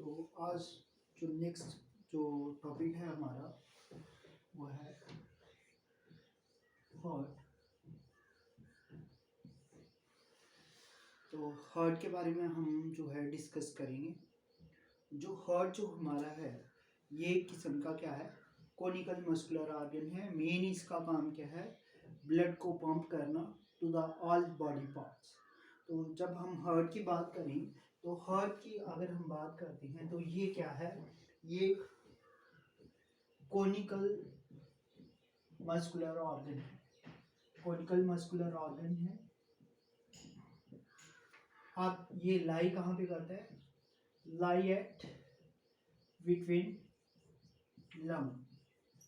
तो आज जो नेक्स्ट जो टॉपिक है हमारा वो है हार्ट। तो हार्ट के बारे में हम जो है डिस्कस करेंगे। जो हार्ट जो हमारा है ये एक किस्म का क्या है, कोनिकल मस्कुलर ऑर्गन है। मेन इसका काम क्या है, ब्लड को पंप करना to the all body parts. तो जब हम हार्ट की बात करें तो हार्ट की अगर हम बात करते हैं तो ये क्या है, ये कोनिकल मस्कुलर ऑर्गन है। कोनिकल मस्कुलर ऑर्गन है। आप ये लाई कहाँ पे करता है, लाई एट बिटवीन लंग।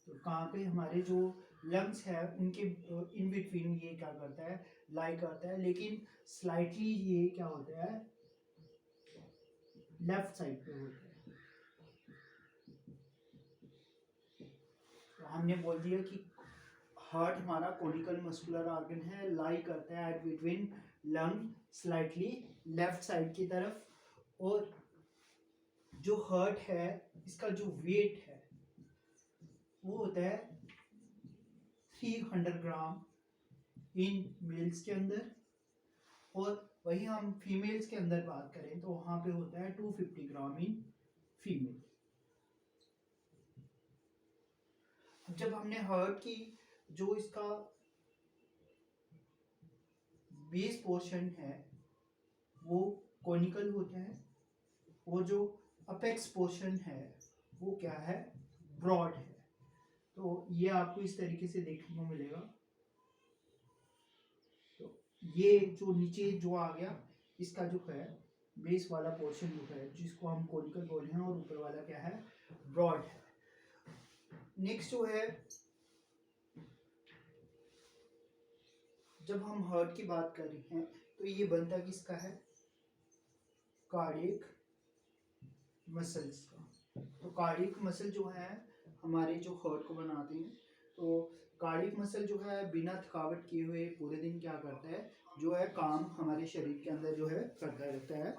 तो कहाँ पे हमारे जो लंग्स है उनके इन बिटवीन ये क्या करता है, लाई करता है। लेकिन स्लाइटली ये क्या होता है, लेफ्ट साइड पे होता है। तो हमने बोल दिया कि हार्ट हमारा कोनिकल मस्कुलर ऑर्गन है, लाई करता है at between lung, slightly left side की तरफ। और जो हार्ट है इसका जो वेट है वो होता है 300 ग्राम इन मेल्स के अंदर, और वही हम फीमेल्स के अंदर बात करें तो वहां पे होता है 250 ग्राम इन फीमेल। जब हमने हार्ट की जो इसका बेस पोर्शन है वो कोनिकल होता है, वो जो अपेक्स पोर्शन है वो क्या है, ब्रॉड है। तो ये आपको इस तरीके से देखने को मिलेगा। तो ये जो नीचे जो आ गया इसका जो है बेस वाला पोर्शन जो है जिसको हम कोनिकल बोल रहे हैं, और ऊपर वाला क्या है, ब्रॉड है। नेक्स्ट जो है, जब हम हार्ट की बात कर रहे हैं तो ये बनता किसका है, कार्डियक मसल्स का। तो कार्डियक मसल जो है हमारे जो हार्ट को बनाते हैं। तो कार्डियक मसल जो है बिना थकावट किए हुए पूरे दिन क्या करता है, जो है काम हमारे शरीर के अंदर जो है करता रहता है।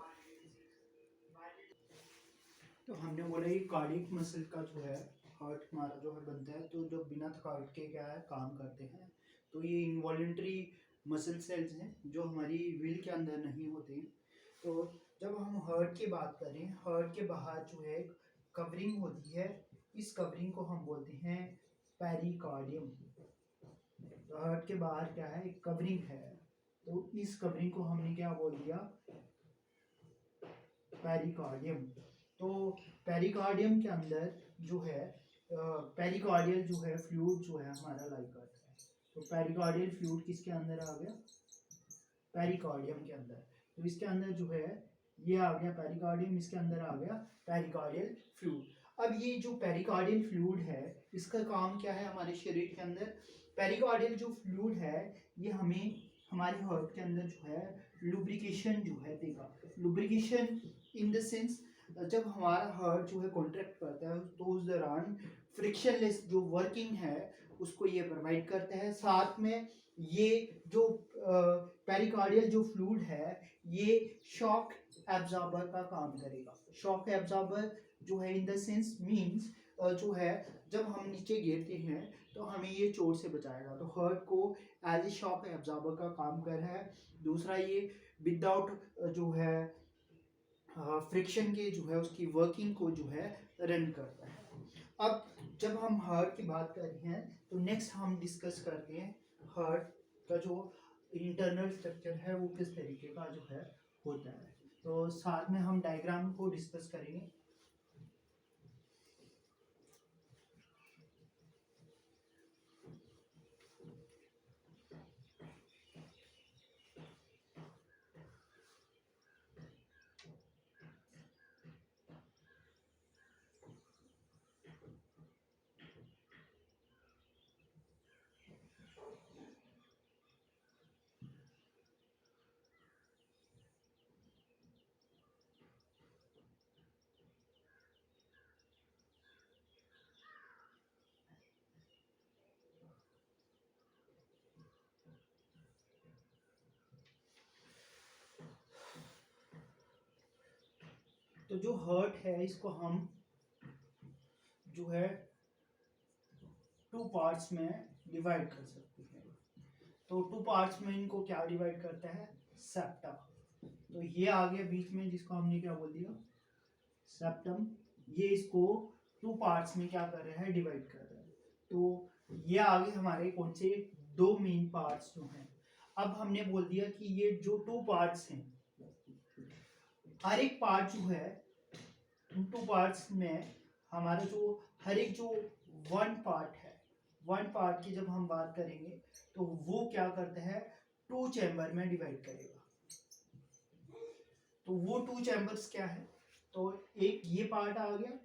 तो हमने बोला ये कार्डियक मसल का जो है हार्ट हमारा जो है बनता है, तो जो बिना थकावट के क्या है काम करते हैं। तो ये इनवॉलेंट्री मसल सेल्स हैं जो हमारी विल के अंदर नहीं होते हैं। तो जब हम हार्ट की बात करें, हार्ट के बाहर जो है कवरिंग होती है, इस कवरिंग को हम बोलते हैं पेरिकार्डियम। तो हार्ट के बाहर क्या है, एक कवरिंग है, तो इस कवरिंग को हमने क्या बोल दिया, पेरिकार्डियम। तो पेरिकार्डियम के अंदर जो है पेरिकार्डियल जो है फ्लूइड जो है हमारा लाई करता है। तो पेरिकार्डियल फ्लूइड किसके अंदर आ गया, पेरिकार्डियम के अंदर। तो इसके अंदर जो है ये आ गया पेरिकार्डियम, इसके अंदर आ गया पेरिकार्डियल फ्लूइड। अब ये जो पेरिकार्डियल फ्लूइड है इसका काम क्या है हमारे शरीर के अंदर, पेरिकार्डियल जो फ्लूइड है ये हमें हमारे हार्ट के अंदर जो है लुब्रिकेशन जो है देगा। लुब्रिकेशन इन द सेंस, जब हमारा हार्ट जो है कॉन्ट्रैक्ट करता है तो उस दौरान फ्रिक्शनलेस जो वर्किंग है उसको ये प्रोवाइड करता है। साथ में ये जो पेरिकार्डियल जो फ्लूइड है ये शॉक एब्जॉर्बर का काम करेगा। शॉक एब्जॉर्बर जो है इन द सेंस मींस जो है जब हम नीचे गिरते हैं तो हमें ये चोट से बचाएगा। तो हार्ट को एज ए शॉक एब्जॉर्बर का काम कर रहा है। दूसरा ये विदाउट जो है फ्रिक्शन के जो है उसकी वर्किंग को जो है रन करता है। अब जब हम हार्ट की बात कर रहे हैं तो नेक्स्ट हम डिस्कस करते हैं हार्ट का जो इंटरनल स्ट्रक्चर है वो किस तरीके का जो है होता है। तो साथ में हम डायग्राम को डिस्कस करेंगे। तो जो हार्ट है इसको हम जो है 2 पार्ट्स में डिवाइड कर सकते हैं। तो 2 पार्ट्स में इनको क्या डिवाइड करता है, सेप्टा। तो ये आ गया बीच में जिसको हमने क्या बोल दिया, सेप्टम। ये इसको 2 पार्ट्स में क्या कर रहा है, डिवाइड कर रहा है। तो ये आगे हमारे कौन से 2 मेन पार्ट्स जो हैं। अब हमने बोल दिया कि ये जो 2 पार्ट्स हैं, हर एक पार्ट जो है उन 2 पार्ट्स में हमारा जो हर एक जो 1 पार्ट है, 1 पार्ट की जब हम बात करेंगे तो वो क्या करता है, 2 चैम्बर में डिवाइड करेगा। तो वो 2 चैम्बर्स क्या है, तो एक ये पार्ट आ गया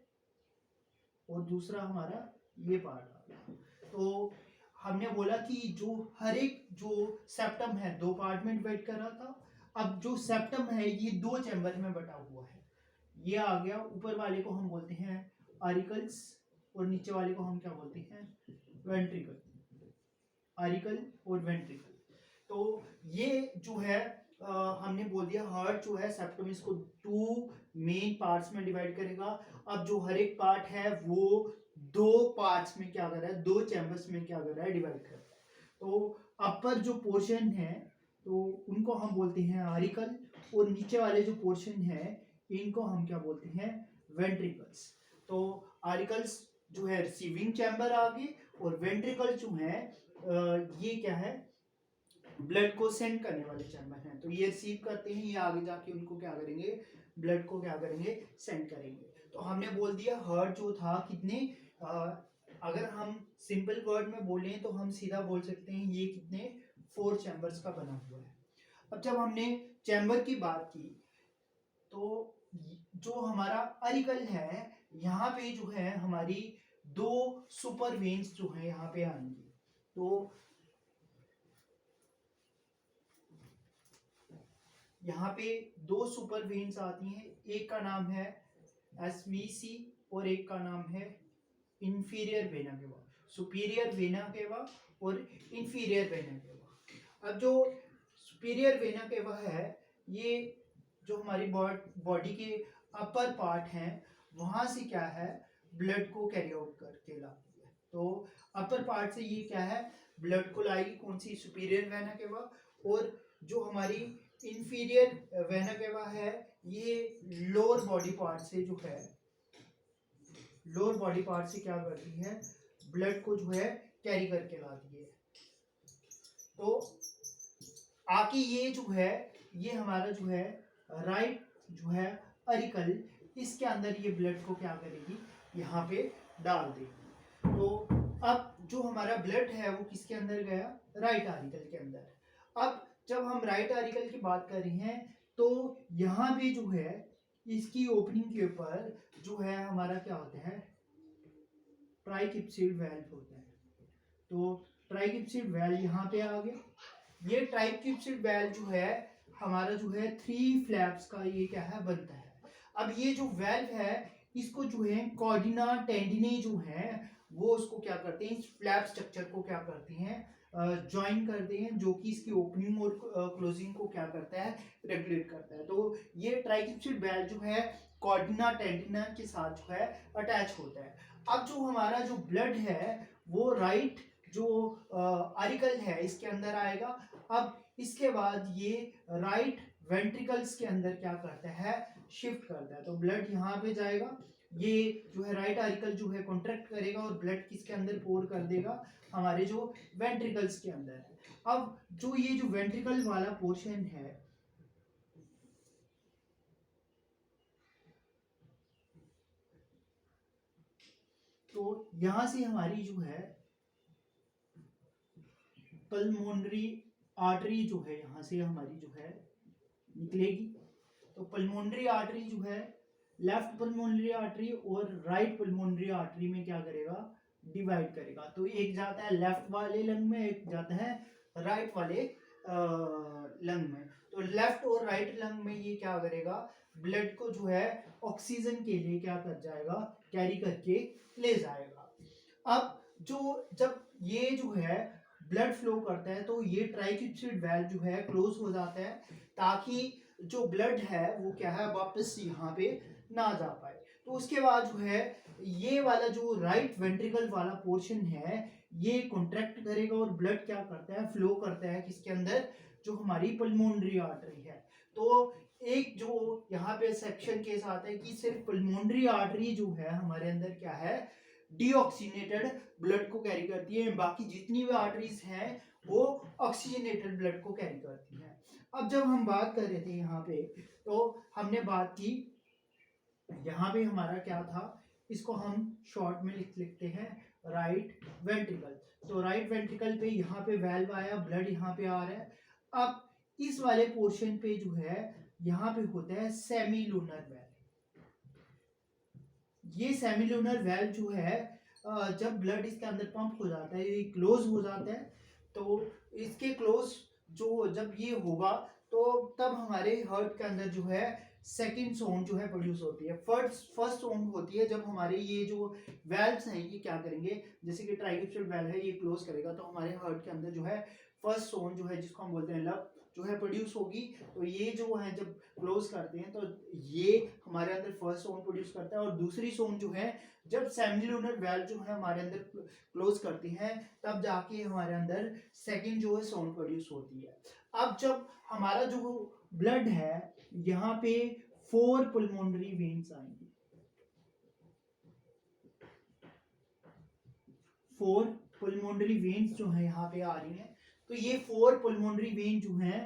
और दूसरा हमारा ये पार्ट आ गया। तो हमने बोला कि जो हर एक जो सेप्टम है 2 पार्ट में डिवाइड कर रहा था। अब जो सेप्टम है ये 2 चैम्बर में बटा हुआ है। ये आ गया, ऊपर वाले को हम बोलते हैं ऑरिकल्स और नीचे वाले को हम क्या बोलते हैं, वेंट्रिकल। ऑरिकल और वेंट्रिकल। तो ये जो है हमने बोल दिया हार्ट जो है सेप्टम इसको 2 मेन पार्ट्स में डिवाइड करेगा। अब जो हर एक पार्ट है वो 2 पार्ट्स में क्या कर रहा है, 2 चैम्बर्स में क्या कर रहा है, डिवाइड कर रहा है। तो अपर जो पोर्शन है तो उनको हम बोलते हैं ऑरिकल और नीचे वाले जो पोर्शन है इनको हम क्या बोलते हैं, वेंट्रिकल्स। तो ऑरिकल्स जो है रिसीविंग चैम्बर आ गए और वेंट्रिकल जो है ये क्या है, ब्लड को सेंड करने वाले चैम्बर हैं। तो ये रिसीव करते हैं, ये आगे जाके उनको क्या करेंगे, ब्लड को क्या करेंगे, सेंड करेंगे। तो हमने बोल दिया हार्ट जो था कितने, अगर हम सिंपल वर्ड में बोलें तो हम सीधा बोल सकते हैं ये कितने 4 चैम्बर्स का बना हुआ है। अब जब हमने चैम्बर की बात की तो जो हमारा ऑरिकल है यहाँ पे जो है हमारी 2 सुपर वेन्स जो है यहाँ पे आएंगी। तो यहाँ पे 2 सुपर वेन्स आती हैं, एक का नाम है एसवीसी और एक का नाम है inferior vena cava, superior vena cava और इंफीरियर वेना केवा। अब जो सुपीरियर वेना केवा है ये जो हमारी बॉडी के अपर पार्ट हैं वहां से क्या है, ब्लड को कैरी आउट करके लाती है। तो अपर पार्ट से ये क्या है, ब्लड को लाएगी कौन सी, सुपीरियर वेना केवा। और जो हमारी इंफीरियर वेना केवा है ये लोअर बॉडी पार्ट से जो है, लोअर बॉडी पार्ट से क्या करती है, ब्लड को जो है कैरी करके लाती है। तो आके ये जो है ये हमारा जो है राइट जो है ऑरिकल, इसके अंदर ये ब्लड को क्या करेगी, यहाँ पे डाल देगी। तो अब जो हमारा ब्लड है वो किसके अंदर गया, राइट ऑरिकल के अंदर। अब जब हम राइट ऑरिकल की बात कर रहे हैं तो यहाँ पे जो है इसकी ओपनिंग के ऊपर जो है हमारा क्या होता है, ट्राइकिप्सिड वेल्व होता है। तो ट्राइकिप्सिड वेल्व यहाँ पे आ गया। ये ट्राइकिप्सिड वेल्व जो है हमारा जो है 3 फ्लैप्स का ये क्या है, बनता है। अब ये जो वेल्व है इसको जो है कॉर्डिना टेंडिने जो है वो उसको क्या करते हैं, इस फ्लैप स्ट्रक्चर को क्या करते हैं, ज्वाइन करते हैं, जो कि इसकी ओपनिंग और क्लोजिंग को क्या करता है, रेगुलेट करता है। तो ये ट्राइकिप्सिड वेल्व जो है कॉर्डिना टेंडिना के साथ जो है अटैच होता है। अब जो हमारा जो ब्लड है वो राइट जो ऑरिकल है इसके अंदर आएगा। अब इसके बाद ये राइट वेंट्रिकल्स के अंदर क्या करता है, शिफ्ट करता है। तो ब्लड यहाँ पे जाएगा, ये जो है राइट ऑरिकल जो है कॉन्ट्रैक्ट करेगा और ब्लड किसके अंदर पोर कर देगा, हमारे जो वेंट्रिकल्स के अंदर है। अब जो ये जो वेंट्रिकल वाला पोर्शन है तो यहां से हमारी जो है पल्मोनरी आर्टरी जो है यहाँ से हमारी जो है निकलेगी। तो पल्मोनरी आर्टरी जो है लेफ्ट पल्मोनरी आर्टरी और राइट पल्मोनरी आर्टरी में क्या करेगा, डिवाइड करेगा। तो एक जाता है लेफ्ट वाले लंग में, एक जाता है राइट वाले लंग में। तो लेफ्ट और राइट लंग में ये क्या करेगा, ब्लड को जो है ऑक्सीजन के लिए क्या कर जाएगा, कैरी करके ले जाएगा। अब जो जब ये जो है ब्लड फ्लो करता है तो ये ट्राइकिप्सिड वेल्व जो है क्लोज हो जाता है ताकि जो ब्लड है वो क्या है वापस यहाँ पे ना जा पाए। तो उसके बाद जो है ये वाला जो राइट वेंट्रिकल वाला पोर्शन है ये कॉन्ट्रैक्ट करेगा और ब्लड क्या करता है फ्लो करता है किसके अंदर, जो हमारी पल्मोनरी आर्टरी है। तो एक जो यहाँ पे सेक्शन के साथ है कि सिर्फ पल्मोनरी आर्टरी जो है हमारे अंदर क्या है डीऑक्सीनेटेड ब्लड को कैरी करती है, बाकी जितनी भी आर्टरीज हैं वो ऑक्सीजनेटेड ब्लड को कैरी करती हैं। अब जब हम बात कर रहे थे यहाँ पे तो हमने बात की यहाँ पे हमारा क्या था, इसको हम शॉर्ट में लिखते हैं राइट वेंट्रिकल। तो राइट वेंट्रिकल पे यहाँ पे वेल्व आया, ब्लड यहाँ पे आ रहा है। अब इस वाले पोर्शन पे जो है यहाँ पे होता है सेमीलूनर वेल्व। ये सेमीलूनर वेल्व जो है जब ब्लड इसके अंदर पंप हो जाता है ये क्लोज हो जाता है। तो इसके क्लोज जो जब ये होगा तो तब हमारे हार्ट के अंदर जो है सेकंड साउंड जो है प्रोड्यूस होती है। फर्स्ट साउंड होती है जब हमारे ये जो वेल्व्स हैं ये क्या करेंगे, जैसे कि ट्राइगेप्सिड वेल्व है ये क्लोज करेगा तो हमारे हार्ट के अंदर जो है फर्स्ट साउंड जो है जिसको हम बोलते हैं लब जो है प्रोड्यूस होगी। तो ये जो है जब क्लोज करते हैं तो ये हमारे अंदर फर्स्ट साउंड प्रोड्यूस करता है और दूसरी साउंड जो है जब सेमिलूनर वेल्व जो है हमारे अंदर क्लोज करती है तब जाके हमारे अंदर सेकंड जो है साउंड प्रोड्यूस होती है। अब जब हमारा जो ब्लड है यहाँ पे 4 पल्मोनरी वेन्स आएंगी, 4 पल्मोनरी वेन्स जो है यहाँ पे आ रही हैं। तो ये 4 पल्मोनरी वेन जो हैं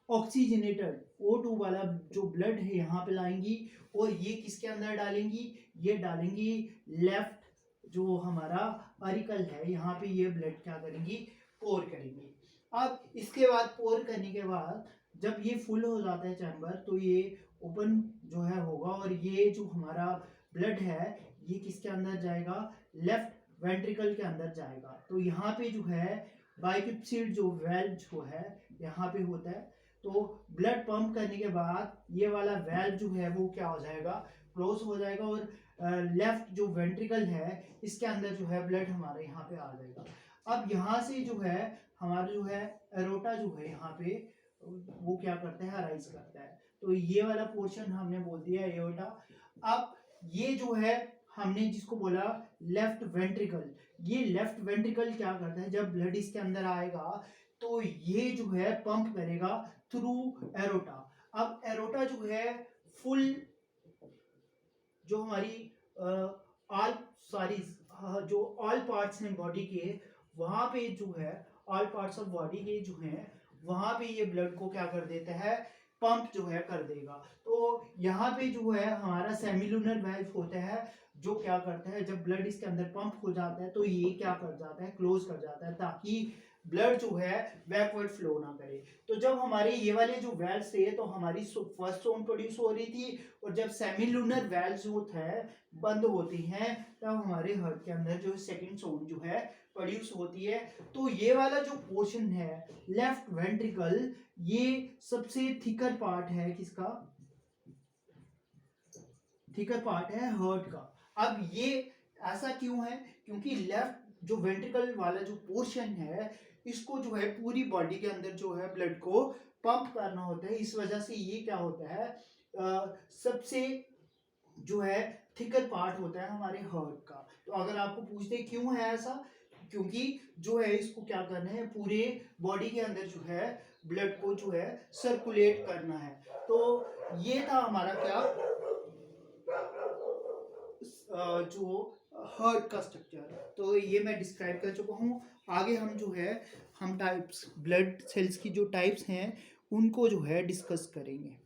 ऑक्सीजनेटेड O2 वाला जो ब्लड है यहाँ पे लाएंगी और ये किसके अंदर डालेंगी, ये डालेंगी लेफ्ट जो हमारा अरिकल है यहाँ पे ये ब्लड क्या करेंगी पोर करेंगी। अब इसके बाद पोर करने के बाद जब ये फुल हो जाता है चैम्बर तो ये ओपन जो है होगा और ये जो हमारा ब्लड है ये किसके अंदर जाएगा, लेफ्ट वेंट्रिकल के अंदर जाएगा। तो यहाँ पे जो है बाइक्यूप्सिड जो वेल्व जो है यहाँ पे होता है। तो ब्लड पंप करने के बाद ये वाला वेल्व जो है वो क्या हो जाएगा क्लोज हो जाएगा और लेफ्ट जो वेंट्रिकल है इसके अंदर जो है ब्लड हमारे यहाँ पे आ जाएगा। अब यहाँ से जो है हमारा जो है एरोटा जो है यहाँ पे वो क्या करता है अराइज करता है। तो ये वाला पोर्शन हमने बोल दिया एरोटा। अब ये जो है हमने जिसको बोला लेफ्ट वेंट्रिकल, ये लेफ्ट वेंट्रिकल क्या करता है जब ब्लड इसके अंदर आएगा तो ये जो है पंप करेगा थ्रू एरोटा। अब एरोटा जो है फुल जो हमारी ऑल सॉरी जो ऑल पार्ट्स हैं बॉडी के वहां पे जो है ऑल पार्ट्स ऑफ बॉडी के जो हैं वहां पे ये ब्लड को क्या कर देता है पंप जो है कर देगा। तो यहाँ पे जो है हमारा सेमिलूनर वेल्व होता है जो क्या करता है जब ब्लड इसके अंदर पंप हो जाता है तो ये क्या कर जाता है क्लोज कर जाता है ताकि ब्लड जो है बैकवर्ड फ्लो ना करे। तो जब हमारे ये वाले जो वेल्व्स थे तो हमारी फर्स्ट साउंड प्रोड्यूस हो रही थी और जब सेमिलूनर वेल्व्स जो थे बंद होती हैं तब हमारे हार्ट के अंदर जो सेकंड साउंड जो है प्रोड्यूस होती है। तो ये वाला जो पोर्शन है लेफ्ट वेंट्रिकल ये सबसे थिकर पार्ट है किसका, थिकर पार्ट है हार्ट का। अब ये ऐसा क्यों है, क्योंकि लेफ्ट जो वेंट्रिकल वाला जो पोर्शन है इसको जो है पूरी बॉडी के अंदर जो है ब्लड को पंप करना होता है। इस वजह से ये क्या होता है सबसे जो है थिकर पार्ट होता है हमारे हार्ट का। तो अगर आपको पूछते क्यों है ऐसा, क्योंकि जो है इसको क्या करना है पूरे बॉडी के अंदर जो है ब्लड को जो है सर्कुलेट करना है। तो ये था हमारा क्या जो हार्ट का स्ट्रक्चर। तो ये मैं डिस्क्राइब कर चुका हूँ। आगे हम जो है हम टाइप्स ब्लड सेल्स की जो टाइप्स हैं उनको जो है डिस्कस करेंगे।